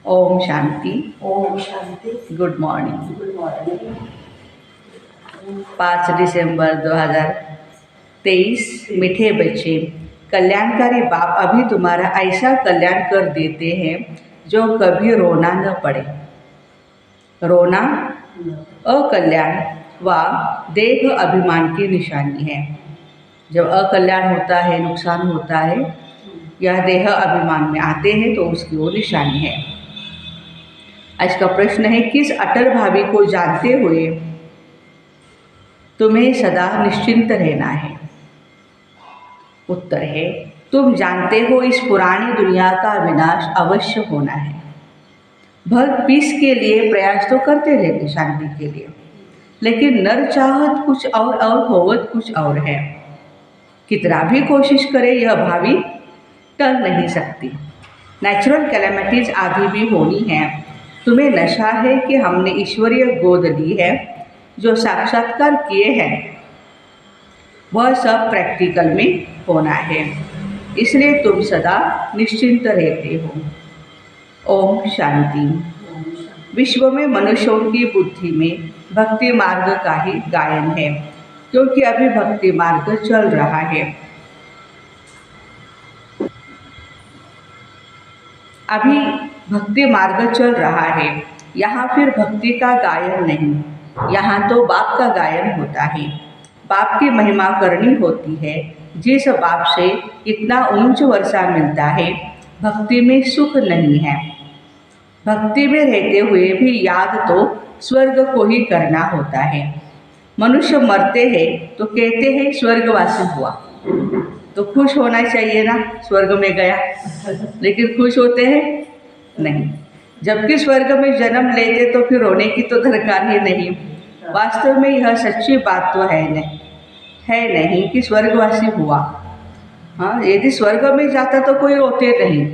ओम Shanti. Om Shanti. Good morning. Good morning. 5 दिसंबर 2023। मीठे बच्चे, कल्याणकारी बाप अभी तुम्हारा ऐसा कल्याण कर देते हैं जो कभी रोना न पड़े। रोना अकल्याण व देह अभिमान की निशानी है। जब अकल्याण होता है, नुकसान होता है, यह देह अभिमान में आते हैं तो उसकी वो निशानी है। आज का प्रश्न है, किस अटल भावी को जानते हुए तुम्हें सदा निश्चिंत रहना है? उत्तर है, तुम जानते हो इस पुरानी दुनिया का विनाश अवश्य होना है। भक्त पीस के लिए प्रयास तो करते रहते, शांति के लिए, लेकिन नर चाहत कुछ और होवत कुछ और है। कितना भी कोशिश करे यह भावी टल नहीं सकती। नेचुरल कैलेमिटीज आदि भी होनी है। तुम्हें नशा है कि हमने ईश्वरीय गोद ली है। जो साक्षात्कार किए हैं वह सब प्रैक्टिकल में होना है, इसलिए तुम सदा निश्चिंत रहते हो। ओम शांति। विश्व में मनुष्यों की बुद्धि में भक्ति मार्ग का ही गायन है, क्योंकि अभी भक्ति मार्ग चल रहा है। अभी भक्ति मार्ग चल रहा है। यहाँ फिर भक्ति का गायन नहीं, यहाँ तो बाप का गायन होता है। बाप की महिमा करनी होती है। जिस बाप से इतना ऊंच वर्षा मिलता है, भक्ति में सुख नहीं है। भक्ति में रहते हुए भी याद तो स्वर्ग को ही करना होता है। मनुष्य मरते हैं तो कहते हैं स्वर्गवासी हुआ, तो खुश होना चाहिए ना, स्वर्ग में गया, लेकिन खुश होते हैं नहीं। जबकि स्वर्ग में जन्म लेते तो फिर रोने की तो दरकार ही नहीं। वास्तव में यह सच्ची बात तो है नहीं कि स्वर्गवासी हुआ। हाँ, यदि स्वर्ग में जाता तो कोई रोते नहीं,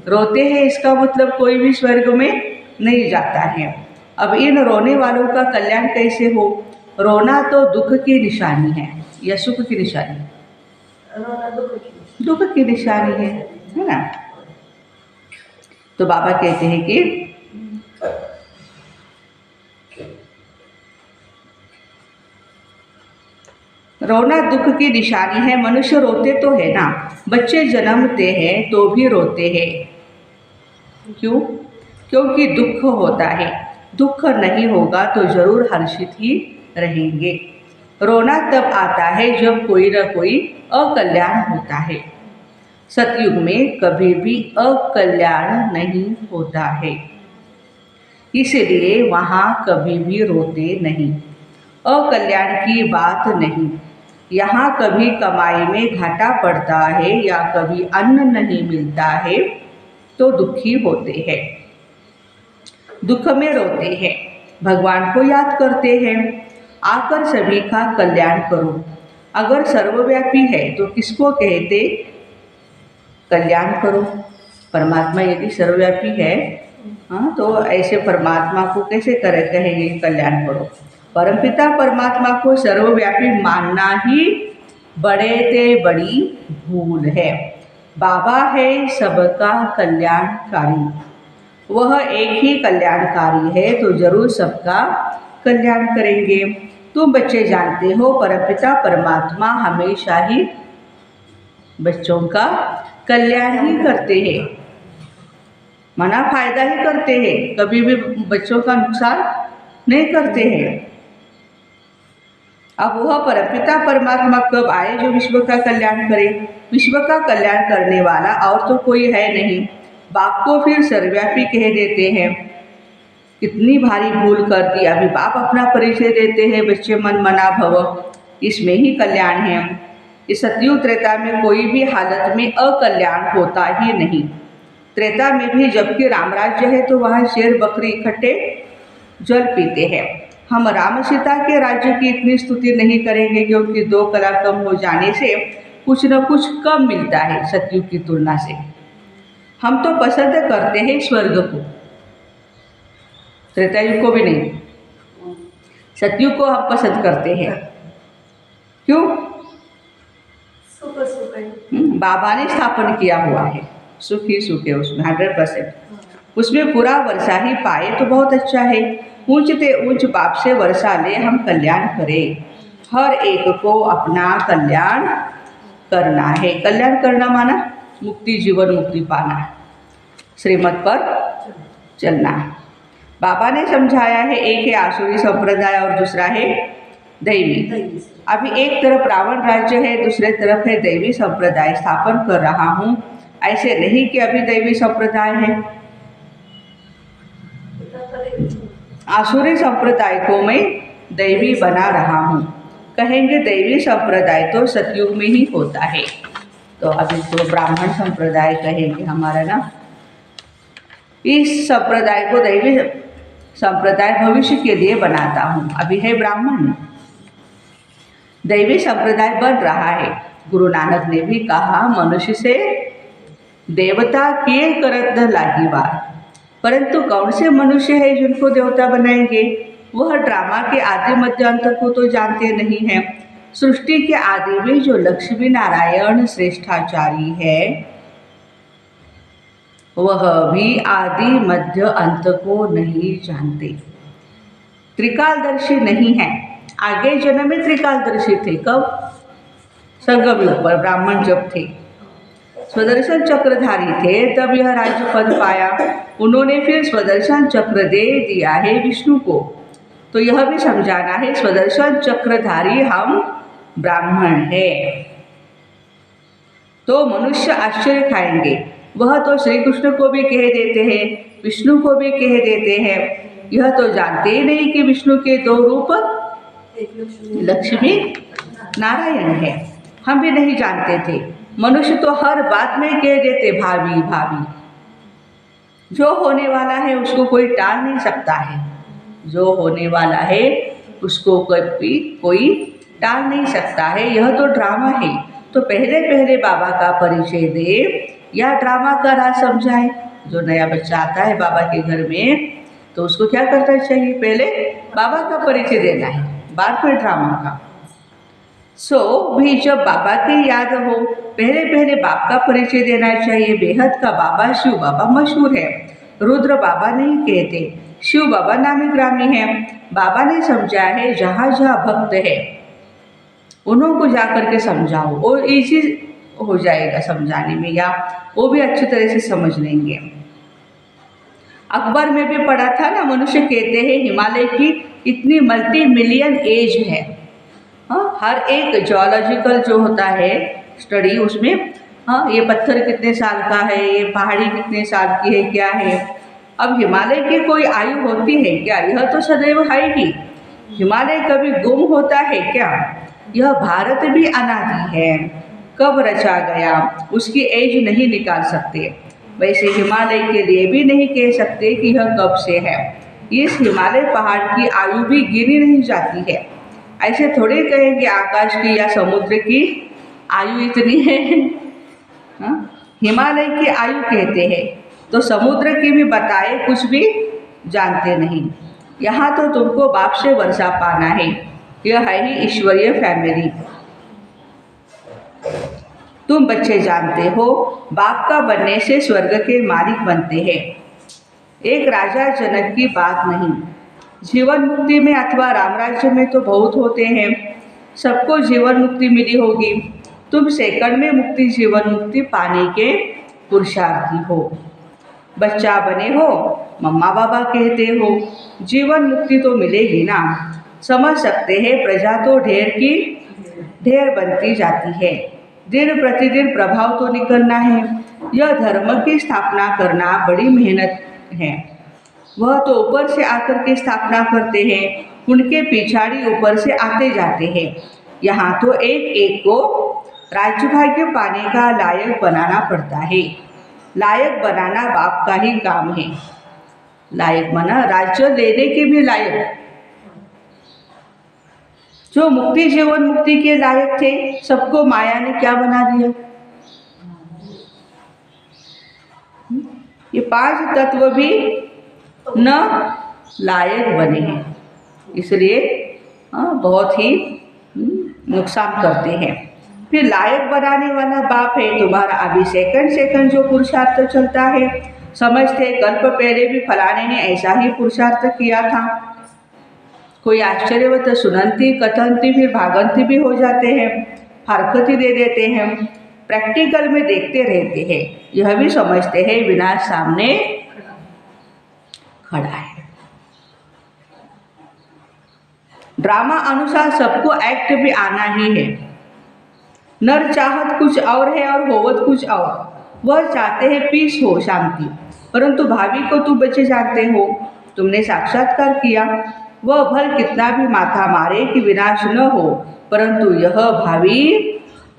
रोते हैं इसका मतलब कोई भी स्वर्ग में नहीं जाता है। अब इन रोने वालों का कल्याण कैसे हो? रोना तो दुख की निशानी है या सुख की निशानी? दुख की निशानी है ना। तो बाबा कहते हैं कि रोना दुख की निशानी है। मनुष्य रोते तो है ना, बच्चे जन्मते हैं तो भी रोते हैं। क्यों? क्योंकि दुख होता है। दुख नहीं होगा तो जरूर हर्षित ही रहेंगे। रोना तब आता है जब कोई न कोई अकल्याण होता है। सतयुग में कभी भी अकल्याण नहीं होता है, इसलिए वहाँ कभी भी रोते नहीं। अकल्याण की बात नहीं। यहाँ कभी कमाई में घाटा पड़ता है या कभी अन्न नहीं मिलता है तो दुखी होते हैं, दुख में रोते हैं, भगवान को याद करते हैं, आकर सभी का कल्याण करो। अगर सर्वव्यापी है तो किसको कहते कल्याण करो? परमात्मा यदि सर्वव्यापी है, हाँ, तो ऐसे परमात्मा को कैसे कहेंगे कल्याण करो? परमपिता परमात्मा को सर्वव्यापी मानना ही बड़े से बड़ी भूल है। बाबा है सबका कल्याणकारी, वह एक ही कल्याणकारी है तो जरूर सबका कल्याण करेंगे। तुम बच्चे जानते हो परमपिता परमात्मा हमेशा ही बच्चों का कल्याण ही करते हैं, मना फायदा ही करते हैं, कभी भी बच्चों का नुकसान नहीं करते हैं। अब वह परमपिता परमात्मा कब आए जो विश्व का कल्याण करे? विश्व का कल्याण करने वाला और तो कोई है नहीं। बाप को फिर सर्वव्यापी कह देते हैं। कितनी भारी भूल कर दी। अभी बाप अपना परिचय देते हैं, बच्चे मन मना भव, इसमें ही कल्याण है। इस सतयुग त्रेता में कोई भी हालत में अकल्याण होता ही नहीं। त्रेता में भी जबकि रामराज्य है तो वहाँ शेर बकरी इकट्ठे जल पीते हैं। हम राम सीता के राज्य की इतनी स्तुति नहीं करेंगे, क्योंकि 2 कला कम हो जाने से कुछ न कुछ कम मिलता है सतयुग की तुलना से। हम तो पसंद करते हैं स्वर्ग को, त्रेतायुग को भी नहीं, सतयुग को हम पसंद करते हैं। क्यों? बाबा ने स्थापन किया हुआ है, सुख ही सुख है उसमें 100%। उसमें पूरा वर्षा ही पाए तो बहुत अच्छा है। ऊंचते ऊंच बाप से वर्षा ले हम कल्याण करें। हर एक को अपना कल्याण करना है। कल्याण करना माना मुक्ति, जीवन मुक्ति पाना, श्रीमत पर चलना। बाबा ने समझाया है, एक है आसुरी संप्रदाय और दूसरा है दैवी। अभी एक तरफ रावण राज्य है, दूसरे तरफ है दैवी संप्रदाय स्थापन कर रहा हूँ। ऐसे नहीं कि अभी दैवी संप्रदाय है। आसुरी संप्रदाय को मैं दैवी बना रहा हूँ। कहेंगे दैवी संप्रदाय तो सतयुग में ही होता है, तो अभी तो ब्राह्मण संप्रदाय कहेंगे हमारा ना। इस संप्रदाय को दैवी संप्रदाय भविष्य के लिए बनाता हूँ। अभी है ब्राह्मण, दैवी संप्रदाय बन रहा है। गुरु नानक ने भी कहा, मनुष्य से देवता किए करत न लागी बात। परंतु कौन से मनुष्य है जिनको देवता बनाएंगे? वह ड्रामा के आदि मध्य अंत को तो जानते नहीं हैं। सृष्टि के आदि में जो लक्ष्मी नारायण श्रेष्ठाचारी है, वह भी आदि मध्य अंत को नहीं जानते, त्रिकालदर्शी नहीं है। आगे जन्म में त्रिकालदर्शी थे। कब? संगम युग पर ब्राह्मण जब थे, स्वदर्शन चक्रधारी थे, तब यह राज्य पद पाया। उन्होंने फिर स्वदर्शन चक्र दे दिया है विष्णु को। तो यह भी समझाना है, स्वदर्शन चक्रधारी हम ब्राह्मण है। तो मनुष्य आश्चर्य खाएंगे। वह तो श्री कृष्ण को भी कह देते हैं, विष्णु को भी कह देते हैं। यह तो जानते ही नहीं कि विष्णु के दो रूप लक्ष्मी नारायण है। हम भी नहीं जानते थे। मनुष्य तो हर बात में कह देते भाभी भाभी। जो होने वाला है उसको कोई टाल नहीं सकता है। जो होने वाला है उसको कोई टाल नहीं सकता है। यह तो ड्रामा है। तो पहले पहले बाबा का परिचय दे या ड्रामा का राज समझाए। जो नया बच्चा आता है बाबा के घर में, तो उसको क्या करना चाहिए? पहले बाबा का परिचय देना है, बाद में ड्रामा का। भी जब बाबा की याद हो, पहले पहले बाप का परिचय देना चाहिए। बेहद का बाबा शिव बाबा मशहूर है। रुद्र बाबा नहीं कहते, शिव बाबा नामी ग्रामी है। बाबा ने समझा है, जहाँ जहाँ भक्त है उन्हों को जाकर के समझाओ, और इजी हो जाएगा समझाने में, या वो भी अच्छी तरह से समझ लेंगे। अकबर में भी पढ़ा था ना, मनुष्य कहते हैं हिमालय की इतनी मल्टी मिलियन एज है। हाँ, हर एक जियोलॉजिकल जो होता है स्टडी, उसमें हाँ ये पत्थर कितने साल का है, ये पहाड़ी कितने साल की है, क्या है। अब हिमालय की कोई आयु होती है क्या? यह तो सदैव है ही। हिमालय कभी गुम होता है क्या? यह भारत भी अनादि है, कब रचा गया उसकी एज नहीं निकाल सकते। वैसे हिमालय के लिए भी नहीं कह सकते कि यह कब से है। इस हिमालय पहाड़ की आयु भी गिनी नहीं जाती है। ऐसे थोड़े कहेंगे आकाश की या समुद्र की आयु इतनी है। हाँ? हिमालय की आयु कहते हैं, तो समुद्र की भी बताए कुछ भी जानते नहीं। यहाँ तो तुमको बाप से वर्षा पाना है। यह है ही ईश्वरीय फैमिली। तुम बच्चे जानते हो, बाप का बनने से स्वर्ग के मालिक बनते हैं। एक राजा जनक की बात नहीं। जीवन मुक्ति में अथवा राम राज्य में तो बहुत होते हैं, सबको जीवन मुक्ति मिली होगी। तुम सेकंड में मुक्ति जीवन मुक्ति पाने के पुरुषार्थी हो। बच्चा बने हो, मम्मा बाबा कहते हो, जीवन मुक्ति तो मिलेगी ना। समझ सकते हैं, प्रजा तो ढेर की ढेर बनती जाती है। दिन प्रतिदिन प्रभाव तो निकलना है। यह धर्म की स्थापना करना बड़ी मेहनत है। वह तो ऊपर से आकर के स्थापना करते हैं, उनके पिछाड़ी ऊपर से आते जाते हैं। यहाँ तो एक एक को राज्य भाग्य पाने का लायक बनाना पड़ता है। लायक बनाना बाप का ही काम है। लायक बना, राज्य लेने के भी लायक। जो मुक्ति जीवन मुक्ति के लायक थे, सबको माया ने क्या बना दिया? ये 5 तत्व भी न लायक बने हैं, इसलिए बहुत ही नुकसान करते हैं। फिर लायक बनाने वाला बाप है तुम्हारा। अभी सेकंड जो पुरुषार्थ चलता है, समझते कल्प पहले भी फलाने ने ऐसा ही पुरुषार्थ किया था। कोई आश्चर्यवत सुनंती कथनती फिर भागंती भी हो जाते हैं, हरकती दे देते हैं, प्रैक्टिकल में देखते रहते हैं, यह भी समझते हैं विनाश सामने खड़ा है। ड्रामा अनुसार सबको एक्ट भी आना ही है। नर चाहत कुछ और है और होवत कुछ और। वह चाहते हैं पीस हो, शांति, परंतु भावी को तुम बच्चे जानते हो, तुमने साक्षात्कार किया। वह भल कितना भी माथा मारे कि विनाश न हो, परंतु यह भावी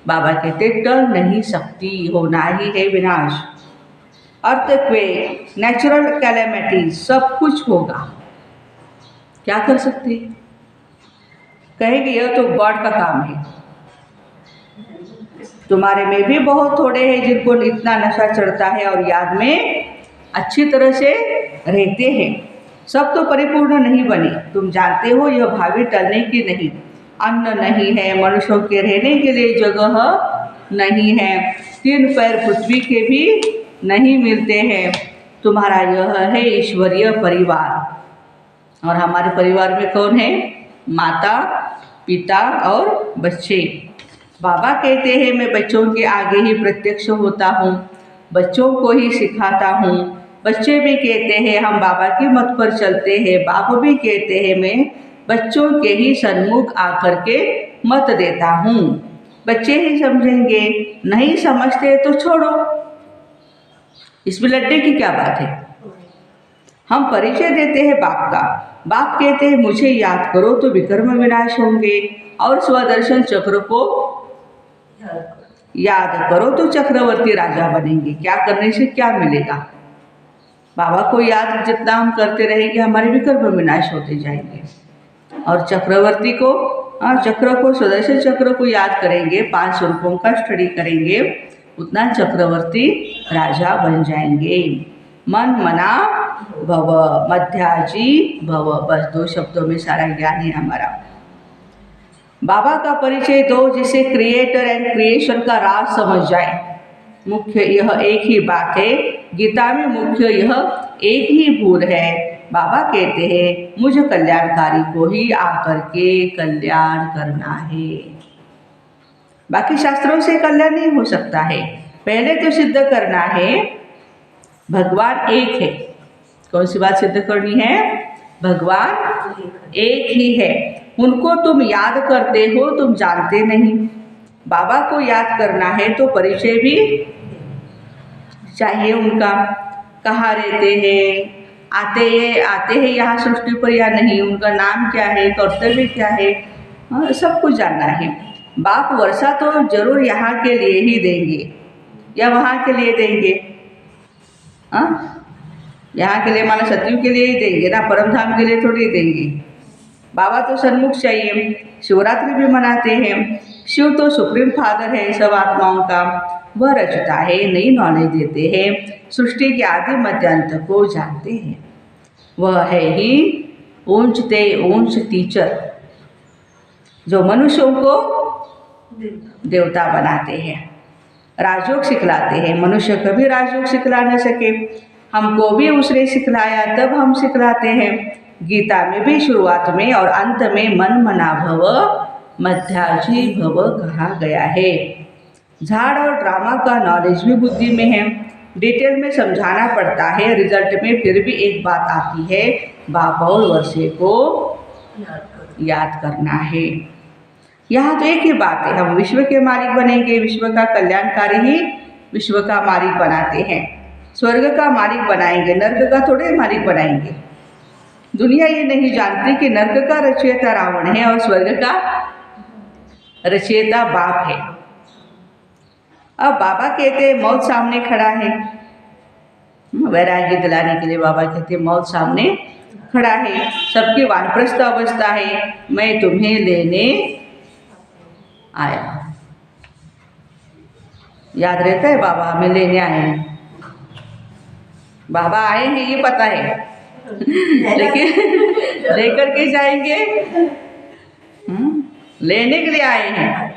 बाबा कहते टल नहीं सकती, होना ही है विनाश। अर्थक्वेक, नेचुरल कैलेमिटीज, सब कुछ होगा, क्या कर सकते? कहेंगे यह तो गॉड का काम है। तुम्हारे में भी बहुत थोड़े हैं जिनको इतना नशा चढ़ता है और याद में अच्छी तरह से रहते हैं। सब तो परिपूर्ण नहीं बने। तुम जानते हो यह भावी टलने की नहीं। अन्न नहीं है, मनुष्यों के रहने के लिए जगह नहीं है, 3 पैर पृथ्वी के भी नहीं मिलते हैं। तुम्हारा यह है ईश्वरीय परिवार। और हमारे परिवार में कौन है? माता, पिता और बच्चे। बाबा कहते हैं मैं बच्चों के आगे ही प्रत्यक्ष होता हूँ, बच्चों को ही सिखाता हूँ। बच्चे भी कहते हैं हम बाबा की मत पर चलते हैं। बाप भी कहते हैं मैं बच्चों के ही सन्मुख आकर के मत देता हूँ। बच्चे ही समझेंगे, नहीं समझते तो छोड़ो, इसमें लड्डे की क्या बात है। हम परिचय देते हैं बाप का। बाप कहते हैं मुझे याद करो तो विकर्म विनाश होंगे, और स्वदर्शन चक्र को याद करो तो चक्रवर्ती राजा बनेंगे। क्या करने से क्या मिलेगा? बाबा को याद जितना हम करते रहेंगे हमारे विकर्म विनाश होते जाएंगे। और चक्रवर्ती को, चक्र को, सुदर्शन चक्र को याद करेंगे, 5 स्वरूपों का स्टडी करेंगे, उतना चक्रवर्ती राजा बन जाएंगे। मन मना भव, मध्याजी भव, बस 2 शब्दों में सारा ज्ञान है हमारा। बाबा का परिचय दो जिसे क्रिएटर एंड क्रिएशन का राज समझ जाए। मुख्य यह एक ही बात है, गीता में मुख्य यह एक ही भूल है। बाबा कहते हैं मुझ कल्याणकारी को ही आकर के कल्याण करना है। बाकी शास्त्रों से कल्याण नहीं हो सकता है। पहले तो सिद्ध करना है भगवान एक है। कौन सी बात सिद्ध करनी है? भगवान एक ही है। उनको तुम याद करते हो, तुम जानते नहीं। बाबा को याद करना है तो परिचय भी चाहिए उनका। कहाँ रहते हैं, आते हैं यहाँ सृष्टि पर या नहीं, उनका नाम क्या है, कर्तव्य क्या है, सब कुछ जानना है। बाप वर्षा तो जरूर यहाँ के लिए ही देंगे या वहाँ के लिए देंगे। यहाँ के लिए माना सतयुग के लिए ही देंगे ना, परमधाम के लिए थोड़ी देंगे। बाबा तो सन्मुख चाहिए। शिवरात्रि भी मनाते हैं। शिव तो सुप्रीम फादर है सब आत्माओं का। वह रचता है, नई नॉलेज देते हैं, सृष्टि के आदि मध्यांत को जानते हैं। वह है ही ऊंचते ऊंच टीचर जो मनुष्यों को देवता बनाते हैं, राजयोग सिखलाते हैं। मनुष्य कभी राजयोग सिखला न सके, हमको भी उसने सिखलाया तब हम सिखलाते हैं। गीता में भी शुरुआत में और अंत में मन मना भव मध्याजी भव कहा गया है। झाड़ और ड्रामा का नॉलेज भी बुद्धि में है, डिटेल में समझाना पड़ता है। रिजल्ट में फिर भी एक बात आती है, बाप और वर्षे को याद करना है। यहाँ तो एक ही बात है, हम विश्व के मालिक बनेंगे। विश्व का कल्याणकारी ही विश्व का मालिक बनाते हैं। स्वर्ग का मालिक बनाएंगे, नर्क का थोड़े मालिक बनाएंगे। दुनिया ये नहीं जानती कि नर्क का रचयिता रावण है और स्वर्ग का रचयिता बाप है। अब बाबा कहते हैं मौत सामने खड़ा है। वैराग्य दिलाने के लिए बाबा कहते हैं मौत सामने खड़ा है, सबकी वानप्रस्थ अवस्था है, मैं तुम्हें लेने आया। याद रहता है बाबा हमें लेने आए हैं। बाबा आए हैं ये पता है, लेकिन लेकर के जाएंगे, लेने के लिए आए हैं।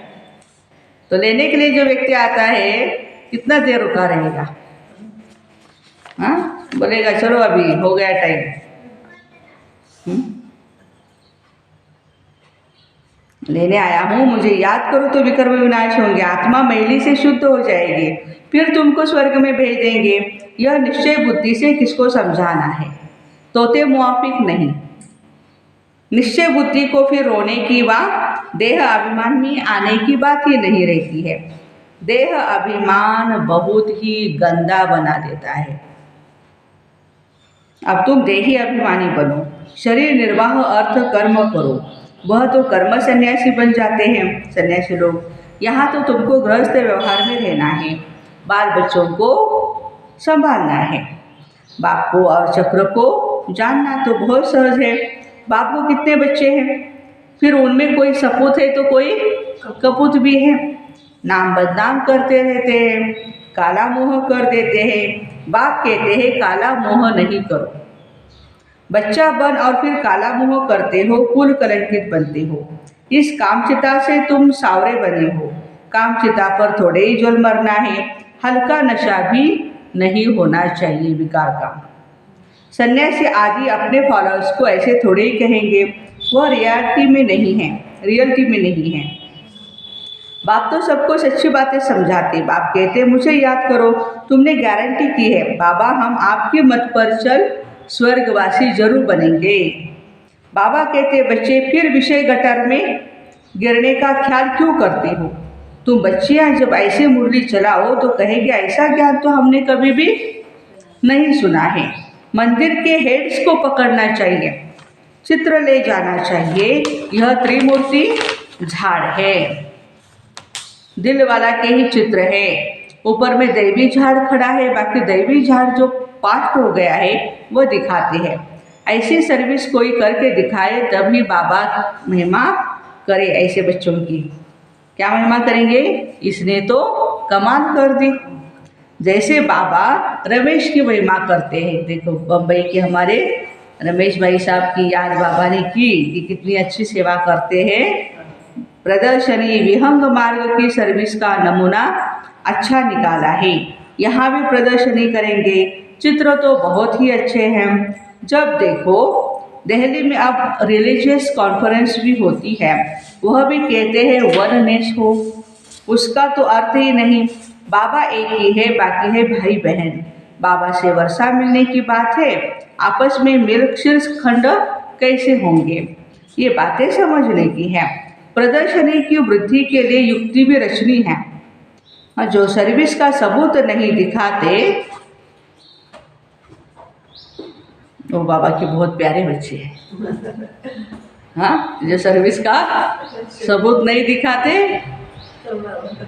तो लेने के लिए जो व्यक्ति आता है कितना देर रुका रहेगा? हाँ, बोलेगा चलो अभी हो गया टाइम, लेने आया हूँ, मुझे याद करो तो विकर्म विनाश होंगे, आत्मा मैली से शुद्ध हो जाएगी, फिर तुमको स्वर्ग में भेज देंगे। यह निश्चय बुद्धि से किसको समझाना है, तोते मुआफिक नहीं। निश्चय बुद्धि को फिर रोने की व देह अभिमान में आने की बात ही नहीं रहती है। देह अभिमान बहुत ही गंदा बना देता है। अब तुम देही अभिमानी बनो, शरीर निर्वाह अर्थ कर्म करो, वह तो कर्म सन्यासी बन जाते हैं सन्यासी लोग। यहाँ तो तुमको गृहस्थ व्यवहार में रहना है, बाल बच्चों को संभालना है, बाप को और चक्र को जानना तो बहुत सहज है। बाप को कितने बच्चे हैं, फिर उनमें कोई सपूत है तो कोई कपूत भी है, नाम बदनाम करते रहते हैं, काला मोह कर देते हैं। बाप कहते हैं काला मोह नहीं करो, बच्चा बन और फिर काला मोह करते हो, कुल कलंकित बनते हो। इस कामचिता से तुम सावरे बने हो, कामचिता पर थोड़े ही जल मरना है, हल्का नशा भी नहीं होना चाहिए विकार का। सन्यासी आदि अपने फॉलोअर्स को ऐसे थोड़े ही कहेंगे, वह रियलिटी में नहीं है। बाप तो सबको सच्ची बातें समझाते। बाप कहते मुझे याद करो, तुमने गारंटी की है बाबा हम आपके मत पर चल स्वर्गवासी जरूर बनेंगे। बाबा कहते बच्चे फिर विषय गटर में गिरने का ख्याल क्यों करते हो, तुम बच्चियाँ जब ऐसे मुरली चलाओ तो कहेंगे ऐसा ज्ञान तो हमने कभी भी नहीं सुना है। मंदिर के हेड्स को पकड़ना चाहिए, चित्र ले जाना चाहिए, यह त्रिमूर्ति झाड़ है, दिल वाला के ही चित्र है, ऊपर में दैवी झाड़ खड़ा है, बाकी दैवी झाड़ जो पास्ट हो गया है वो दिखाते हैं। ऐसी सर्विस कोई करके दिखाए तभी बाबा महिमा करे ऐसे बच्चों की। क्या महिमा करेंगे, इसने तो कमाल कर दी। जैसे बाबा रमेश की महिमा करते हैं, देखो बम्बई के हमारे रमेश भाई साहब की याद बाबा ने की कि कितनी अच्छी सेवा करते हैं। प्रदर्शनी विहंग मार्ग की सर्विस का नमूना अच्छा निकाला है, यहाँ भी प्रदर्शनी करेंगे। चित्र तो बहुत ही अच्छे हैं, जब देखो दिल्ली में अब रिलीजियस कॉन्फ्रेंस भी होती है, वह भी कहते हैं वननेस हो, उसका तो अर्थ ही नहीं, बाबा एक ही है, बाकी है भाई बहन। बाबा से वर्षा मिलने की बात है, आपस में मिल्क शीर्ष खंड कैसे होंगे, ये बातें समझने की है। प्रदर्शनी की वृद्धि के लिए युक्ति भी रचनी है, जो सर्विस का सबूत नहीं दिखाते वो बाबा के बहुत प्यारे बच्चे हैं। हाँ, जो सर्विस का सबूत नहीं दिखाते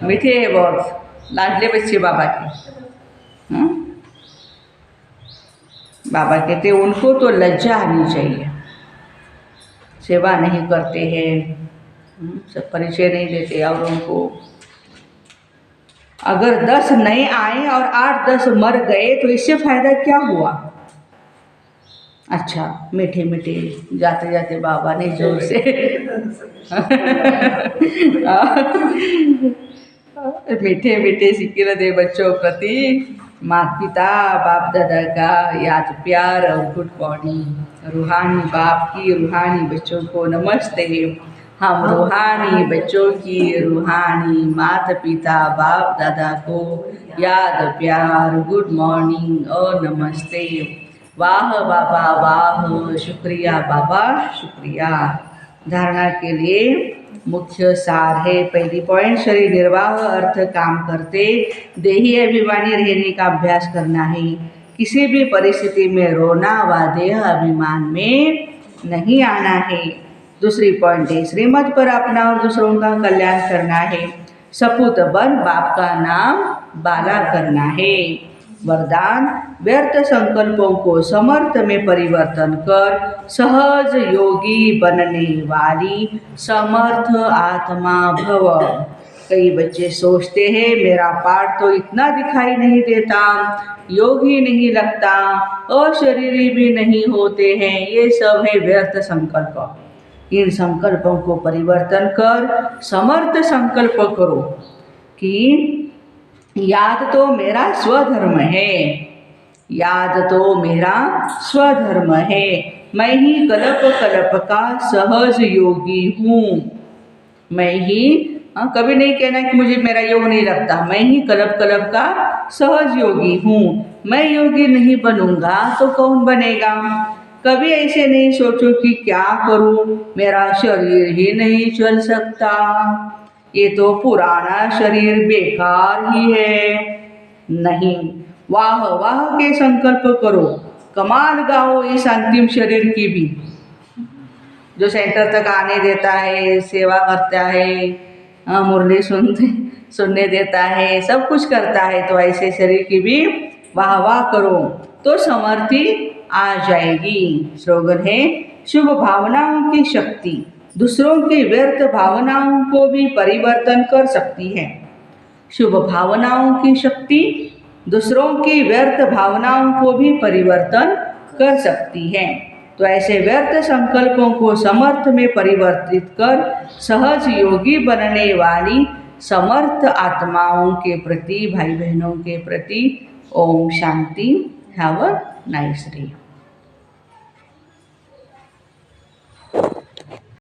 मीठे है, बहुत लाडले बच्चे बाबा के। हाँ? बाबा कहते उनको तो लज्जा आनी चाहिए, सेवा नहीं करते हैं, सब परिचय नहीं देते और उनको अगर 10 नए आए और 8-10 मर गए तो इससे फायदा क्या हुआ। अच्छा मीठे मीठे जाते जाते बाबा ने जोर से मीठे मीठे सिक्के दे बच्चों प्रति माता पिता बाप दादा का याद प्यार और गुड मॉर्निंग। रूहानी बाप की रूहानी बच्चों को नमस्ते। हम रूहानी बच्चों की रूहानी माता पिता बाप दादा को याद प्यार गुड मॉर्निंग और नमस्ते। वाह बाबा वाह, शुक्रिया बाबा शुक्रिया। धारणा के लिए मुख्य सार है, पहली पॉइंट शरीर निर्वाह अर्थ काम करते देही अभिमानी रहने का अभ्यास करना है। किसी भी परिस्थिति में रोना व देह अभिमान में नहीं आना है। दूसरी पॉइंट है श्रीमत पर अपना और दूसरों का कल्याण करना है। सपूत बन बाप का नाम बाला करना है। वरदान व्यर्थ संकल्पों को समर्थ में परिवर्तन कर सहज योगी बनने वाली समर्थ आत्मा भव। कई बच्चे सोचते हैं मेरा पाठ तो इतना दिखाई नहीं देता, योग ही नहीं लगता, अशरीरी भी नहीं होते हैं, ये सब है व्यर्थ संकल्प। इन संकल्पों को परिवर्तन कर समर्थ संकल्प करो कि याद तो मेरा स्वधर्म है, याद तो मेरा स्वधर्म है, मैं ही कल्प कल्प का सहज योगी हूँ। मैं ही कभी नहीं कहना कि मुझे मेरा योग नहीं लगता, मैं ही कल्प कल्प का सहज योगी हूँ। मैं योगी नहीं बनूंगा तो कौन बनेगा। कभी ऐसे नहीं सोचो कि क्या करूं, मेरा शरीर ही नहीं चल सकता, ये तो पुराना शरीर बेकार ही है। नहीं, वाह वाह के संकल्प करो, कमाल गाओ इस अंतिम शरीर की भी, जो सेंटर तक आने देता है, सेवा करता है, मुरली सुनने देता है, सब कुछ करता है। तो ऐसे शरीर की भी वाह वाह करो तो समर्थि आ जाएगी। स्लोगन है, शुभ भावनाओं की शक्ति दूसरों की व्यर्थ भावनाओं को भी परिवर्तन कर सकती है। शुभ भावनाओं की शक्ति दूसरों की व्यर्थ भावनाओं को भी परिवर्तन कर सकती है। तो ऐसे व्यर्थ संकल्पों को समर्थ में परिवर्तित कर सहज योगी बनने वाली समर्थ आत्माओं के प्रति, भाई बहनों के प्रति Om Shanti. Have a nice day.